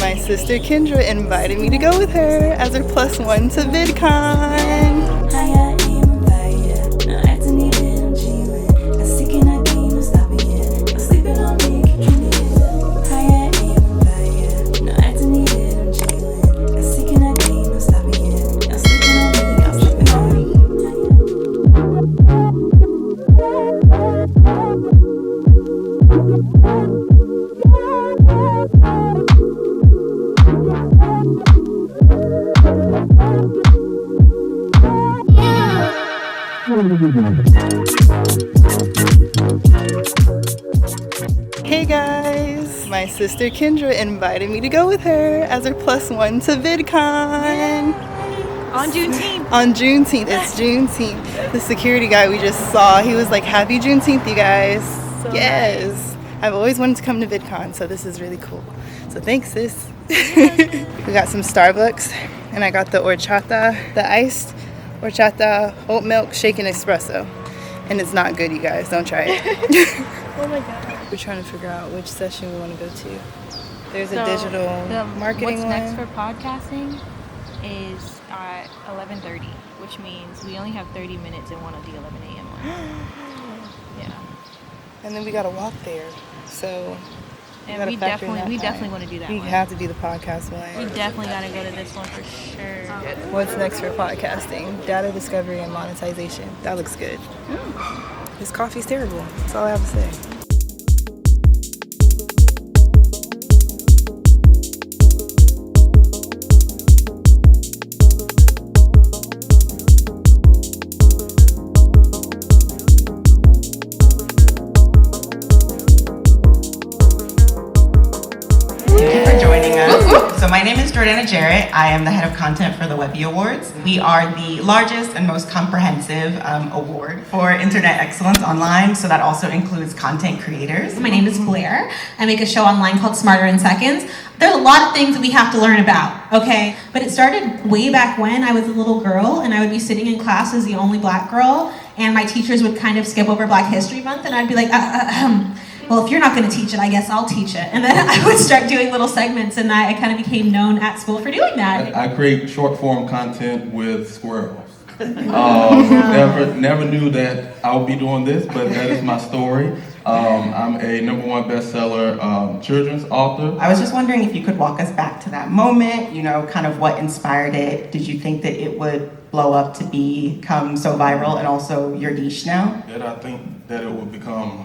My sister Kendra invited me to go with her as her +1 to VidCon. Hey guys, my sister Kendra invited me to go with her as her +1 to VidCon. On Juneteenth. On Juneteenth, it's Juneteenth. The security guy we just saw, he was like, "Happy Juneteenth, you guys." So yes. Nice. I've always wanted to come to VidCon, so this is really cool. So thanks, sis. We got some Starbucks, and I got the horchata, the iced horchata oat milk shaken espresso. And it's not good, you guys. Don't try it. Oh my god. We're trying to figure out which session we want to go to. There's a digital marketing one. What's next for podcasting is at 11:30, which means we only have 30 minutes in one of the 11 a.m. ones. Yeah. And then we got to walk there. So and we definitely want to do that one. We have to do the podcast one. We definitely got to go to this one for sure. What's next for podcasting? Data discovery and monetization. That looks good. This coffee's terrible. That's all I have to say. So my name is Jordana Jarrett. I am the head of content for the Webby Awards. We are the largest and most comprehensive award for internet excellence online, so that also includes content creators. My name is Blair. I make a show online called Smarter in Seconds. There's a lot of things that we have to learn about, okay? But it started way back when I was a little girl and I would be sitting in class as the only black girl, and my teachers would kind of skip over Black History Month, and I'd be like, well, if you're not going to teach it, I guess I'll teach it. And then I would start doing little segments, and I kind of became known at school for doing that. I create short form content with squirrels. Never knew that I would be doing this, but that is my story. I'm a #1 bestseller children's author. I was just wondering if you could walk us back to that moment, you know, kind of what inspired it. Did you think that it would blow up to become so viral and also your niche now? Did I think that it would become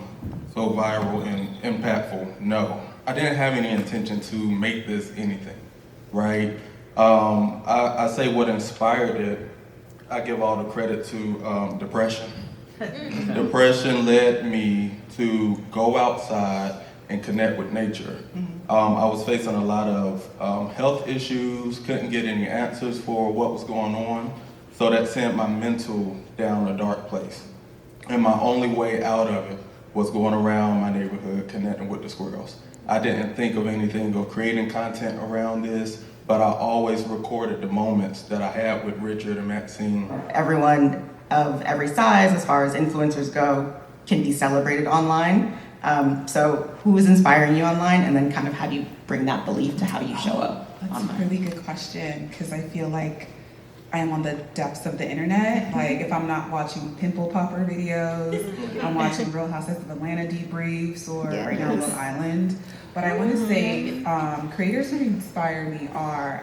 so viral and impactful? No. I didn't have any intention to make this anything, right? I say what inspired it, I give all the credit to depression. Depression led me to go outside and connect with nature. I was facing a lot of health issues, couldn't get any answers for what was going on, so that sent my mental down a dark place. And my only way out of it was going around my neighborhood connecting with the squirrels. I didn't think of anything of creating content around this, but I always recorded the moments that I had with Richard and Maxine. Everyone of every size, as far as influencers go, can be celebrated online. So who is inspiring you online, and then kind of how do you bring that belief to how you show up That's online? a really good question, because I feel like I am on the depths of the internet. Like, if I'm not watching pimple popper videos, I'm watching Real Housewives of Atlanta debriefs, or right now Love Island. But I want to say creators who inspire me are,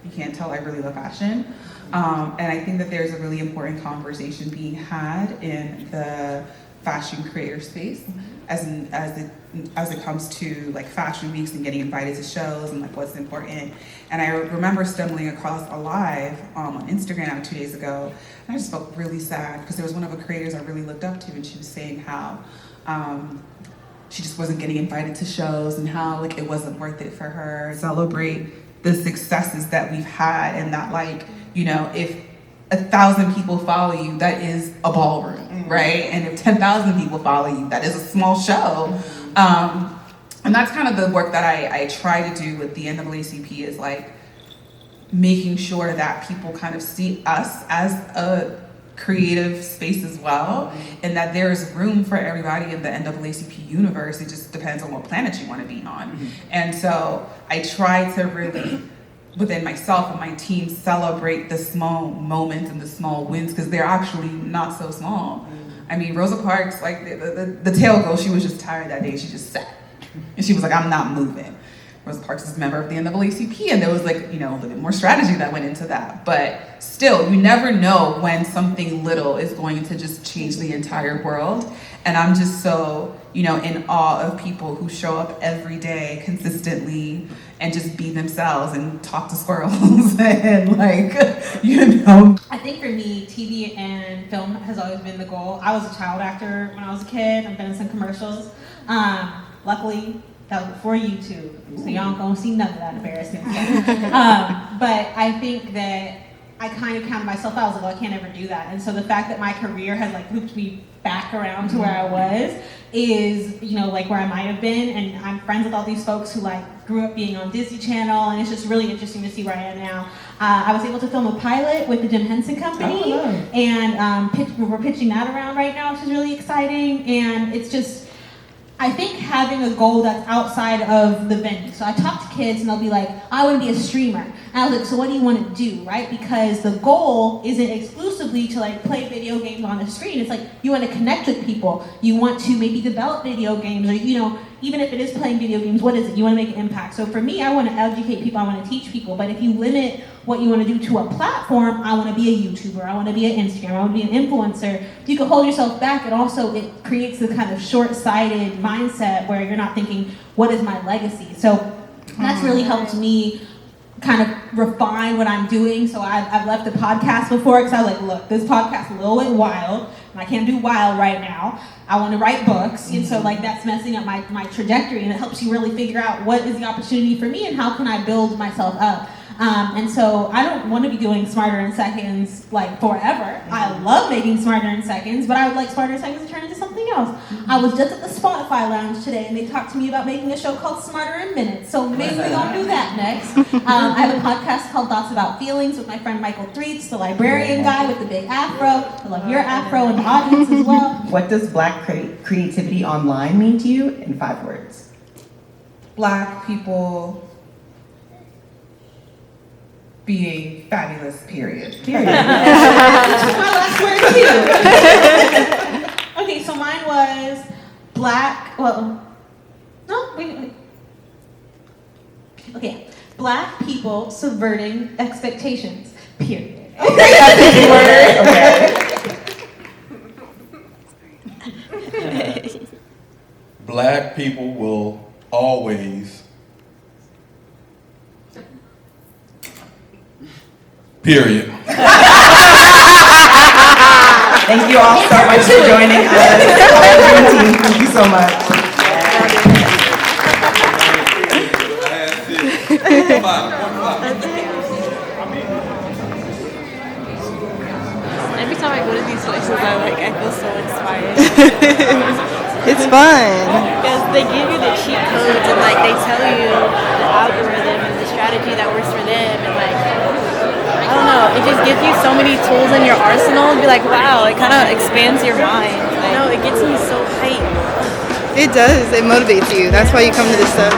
you can't tell, I really love fashion. And I think that there's a really important conversation being had in the fashion creator space as it comes to like fashion weeks and getting invited to shows and like what's important. And I remember stumbling across a live on Instagram 2 days ago, and I just felt really sad because there was one of the creators I really looked up to, and she was saying how she just wasn't getting invited to shows and how like it wasn't worth it for her. Celebrate the successes that we've had, and that, like, you know, if 1,000 people follow you, that is a ballroom, right? And if 10,000 people follow you, that is a small show. And that's kind of the work that I try to do with the NAACP, is like making sure that people kind of see us as a creative space as well, and that there's room for everybody in the NAACP universe. It just depends on what planet you want to be on. And so I try to really, within myself and my team, celebrate the small moments and the small wins, because they're actually not so small. I mean, Rosa Parks, like the tail girl, she was just tired that day. She just sat, and she was like, "I'm not moving." Rosa Parks is a member of the NAACP, and there was like, you know, a little bit more strategy that went into that. But still, you never know when something little is going to just change the entire world. And I'm just so, you know, in awe of people who show up every day consistently and just be themselves and talk to squirrels and like, you know. I think for me, TV and film has always been the goal. I was a child actor when I was a kid. I've been in some commercials. Luckily, that was before YouTube, so y'all don't gonna see none of that embarrassing stuff. But I think that I kind of counted myself out. I was like, well, I can't ever do that. And so the fact that my career has like looped me back around to where I was is, you know, like where I might have been. And I'm friends with all these folks who like grew up being on Disney Channel, and it's just really interesting to see where I am now. I was able to film a pilot with the Jim Henson Company, and we're pitching that around right now, which is really exciting. And it's just, I think having a goal that's outside of the venue. So I talk to kids and they'll be like, I want to be a streamer. And I was like, so what do you want to do, right? Because the goal isn't exclusively to like play video games on the screen. It's like you want to connect with people. You want to maybe develop video games, or, you know, even if it is playing video games, what is it? You want to make an impact. So for me, I want to educate people, I want to teach people. But if you limit what you want to do to a platform, I want to be a YouTuber, I want to be an Instagram, I want to be an influencer, you can hold yourself back, and also it creates the kind of short-sighted mindset where you're not thinking, what is my legacy? So that's really helped me kind of refine what I'm doing. So I've left the podcast before because I was like, look, this podcast is a little bit wild, and I can't do wild right now. I want to write books, and so like that's messing up my trajectory, and it helps you really figure out what is the opportunity for me and how can I build myself up. And so I don't want to be doing Smarter in Seconds like forever. I love making Smarter in Seconds, but I would like Smarter in Seconds to turn into something else. I was just at the Spotify Lounge today, and they talked to me about making a show called Smarter in Minutes, so maybe we're going to do that next. I have a podcast called Thoughts About Feelings with my friend Michael Threets, the librarian guy with the big afro. I love your afro and the audience as well. What does Black creativity online mean to you in 5 words? Black people being fabulous, period. Which is my last word too. Okay, so mine was Black, Okay, Black people subverting expectations, period. Okay, that's a good word. Black people will always, period. Thank you all so much for joining us. Thank you so much. Every time I go to these places, I feel so inspired. It's fun. Because they give you the cheat codes, and like they tell you the algorithm and the strategy that works for them, and like, I don't know, it just gives you so many tools in your arsenal, and be like, wow, it kind of expands your mind. I know, it gets me so hyped. It does. It motivates you. That's why you come to this stuff.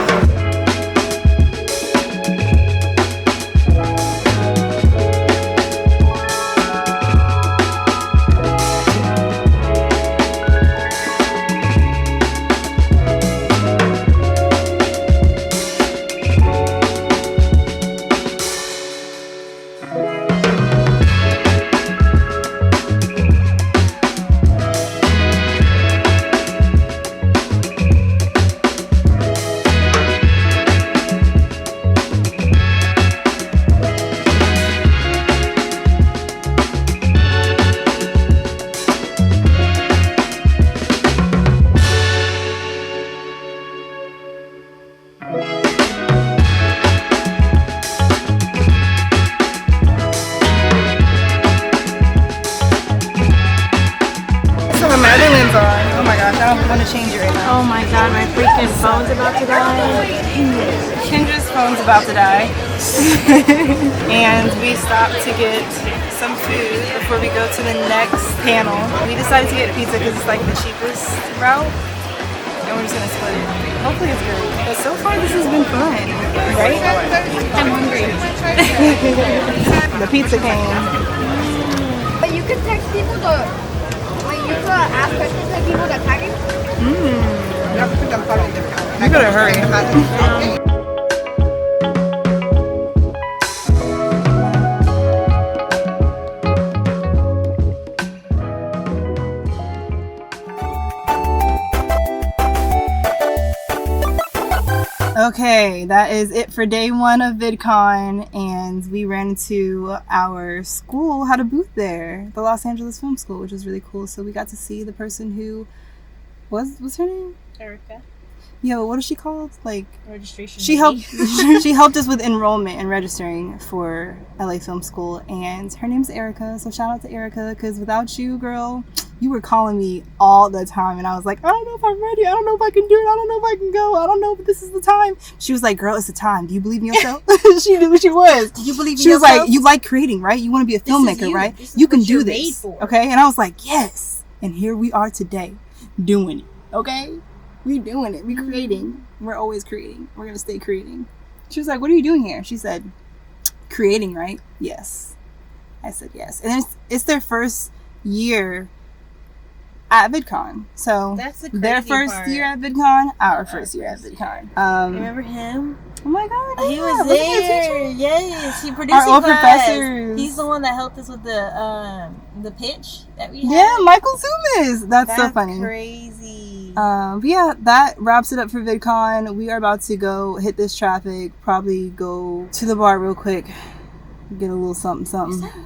Oh my gosh, I don't want to change it right now. Oh my god, my freaking phone's about to die. Kendra's phone's about to die. And we stopped to get some food before we go to the next panel. We decided to get pizza because it's like the cheapest route. And we're just gonna split it. Hopefully it's good. But so far this has been fun, right? I'm hungry. The pizza came. But you could text people to, like, you could ask questions to people that tag you. You better hurry. Okay, that is it for day one of VidCon, and we ran into our school, had a booth there, the Los Angeles Film School, which was really cool. So we got to see the person who what's her name? Erica. Yeah, what is she called? Like Registration. she helped she helped us with enrollment and registering for LA Film School, and her name's Erica. So shout out to Erica, because without you, girl, you were calling me all the time, and I was like, I don't know if I'm ready. I don't know if I can do it. I don't know if I can go. I don't know if this is the time. She was like, girl, it's the time. Do you believe in yourself? She knew what she was. Do you believe in She was yourself? like, you like creating, right? You want to be a filmmaker, right? You can do this. Okay? And I was like, yes. And here we are today doing it. Okay? We doing it. We creating. We're always creating. We're going to stay creating. She was like, what are you doing here? She said, creating, right? Yes. I said yes. And it's their first year at VidCon. So That's the their crazy first part. year at VidCon, our first year at VidCon. Remember him? Oh my God, He yeah. was Wasn't he a there. teacher? Yes, he produced Our old class. professors. He's the one that helped us with the pitch that we had. Yeah, Michael Zumas. That's so funny. Crazy. But yeah, that wraps it up for VidCon. We are about to go hit this traffic, probably go to the bar real quick, get a little something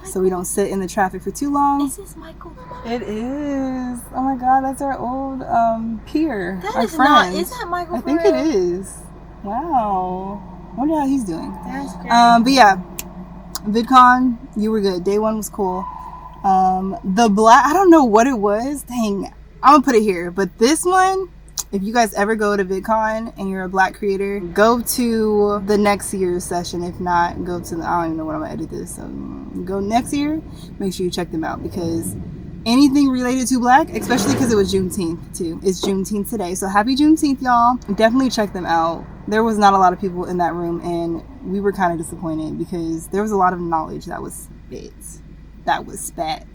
so we don't sit in the traffic for too long. Is this Michael? It is. Oh my God, that's our old peer. That our is friend. not. Is that Michael? I for think real? it is. Wow. I wonder how he's doing. That's crazy. But yeah, VidCon, you were good. Day one was cool. The black, I don't know what it was. Dang, I'm gonna put it here. But this one, if you guys ever go to VidCon and you're a black creator, go to the next year's session. If not, go to I don't even know what I'm gonna edit this. So go next year. Make sure you check them out, because anything related to black, especially because it was Juneteenth too. It's Juneteenth today, so happy Juneteenth, y'all. Definitely check them out. There was not a lot of people in that room, and we were kind of disappointed because there was a lot of knowledge that was spit, that was spat,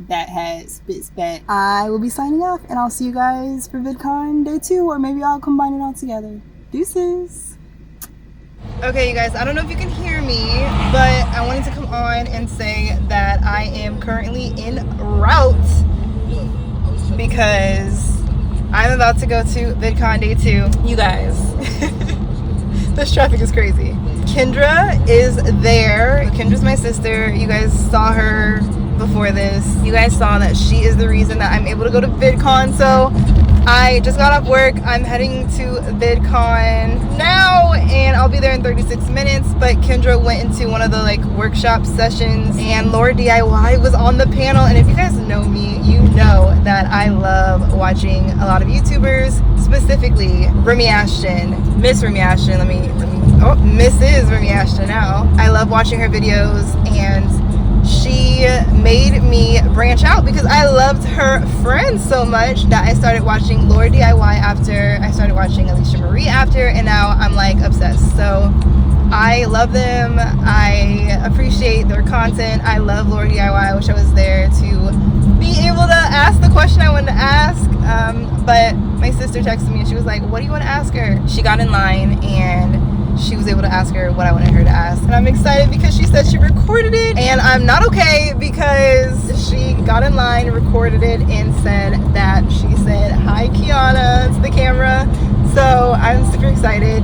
that had spat. I will be signing off, and I'll see you guys for VidCon day 2, or maybe I'll combine it all together. Deuces. Okay, you guys, I don't know if you can hear me, but I wanted to come on and say that I am currently en route because I'm about to go to VidCon day 2. You guys, this traffic is crazy. Kendra is there. Kendra's my sister. You guys saw her before this. You guys saw that she is the reason that I'm able to go to VidCon. So I just got off work. I'm heading to VidCon now, and I'll be there in 36 minutes. But Kendra went into one of the workshop sessions, and LaurDIY was on the panel. And if you guys know me, you know that I love watching a lot of YouTubers, specifically Remy Ashton, Miss Remy Ashton. Mrs. Remy Ashton now. I love watching her videos, and she made me branch out because I loved her friends so much that I started watching LaurDIY after, I started watching Alicia Marie after, and now I'm obsessed. So I love them. I appreciate their content. I love LaurDIY. I wish I was there to be able to ask the question I wanted to ask, but my sister texted me and she was like, what do you want to ask her? She got in line and she was able to ask her what I wanted her to ask, and I'm excited because she said she recorded it, and I'm not okay because she got in line, recorded it, and said that she said hi Keiyana to the camera. So I'm super excited.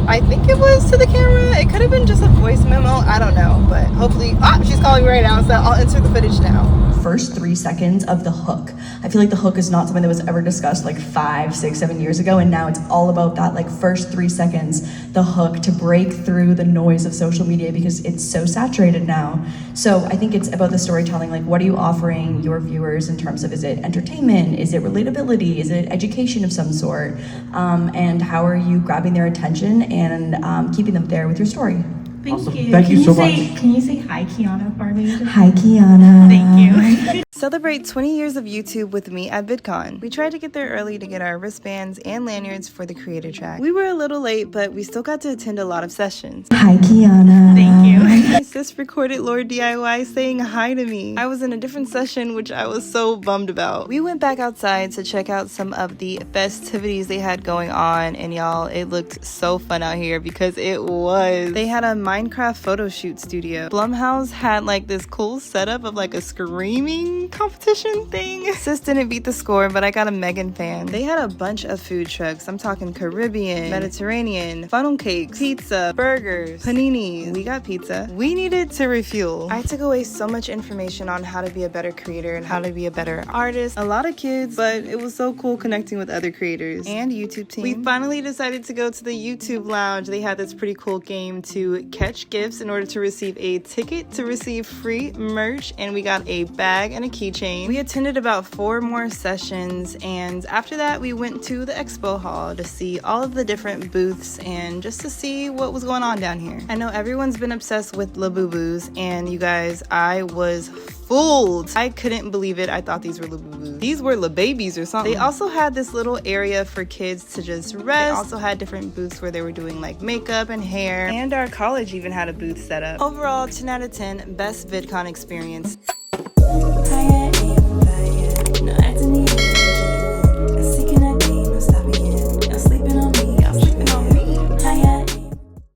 I think it was to the camera. It could have been just a voice memo. I don't know, but hopefully, she's calling me right now, so I'll enter the footage now. First 3 seconds of the hook. I feel like the hook is not something that was ever discussed 5, 6, 7 years ago, and now it's all about that first 3 seconds, the hook, to break through the noise of social media because it's so saturated now. So I think it's about the storytelling, what are you offering your viewers in terms of, is it entertainment, is it relatability, is it education of some sort, and how are you grabbing their attention and keeping them there with your story? Thank Awesome. you. Thank you so say, much. Can you say hi, Keiyana, for me? Hi, Keiyana. Thank you. Celebrate 20 years of YouTube with me at VidCon. We tried to get there early to get our wristbands and lanyards for the creator track. We were a little late, but we still got to attend a lot of sessions. Hi, Keiyana. Thank you. My sis recorded LaurDIY saying hi to me. I was in a different session, which I was so bummed about. We went back outside to check out some of the festivities they had going on, and y'all, it looked so fun out here because it was. They had a Minecraft photo shoot studio. Blumhouse had like this cool setup of like a screaming competition thing. Sis didn't beat the score, but I got a Megan fan. They had a bunch of food trucks. I'm talking Caribbean, Mediterranean, funnel cakes, pizza, burgers, paninis. We got pizza. We needed to refuel. I took away so much information on how to be a better creator and how to be a better artist. A lot of kids, but it was so cool connecting with other creators and YouTube team. We finally decided to go to the YouTube lounge. They had this pretty cool game to catch gifts in order to receive a ticket to receive free merch, and we got a bag and a keychain. We attended about 4 more sessions, and after that we went to the expo hall to see all of the different booths and just to see what was going on down here. I know everyone's been obsessed with Labubus, and you guys, I was fooled. I couldn't believe it. I thought these were Labubus. These were LaBabies or something. They also had this little area for kids to just rest. They also had different booths where they were doing like makeup and hair, and our college even had a booth set up. Overall, 10 out of 10, best VidCon experience. Hi,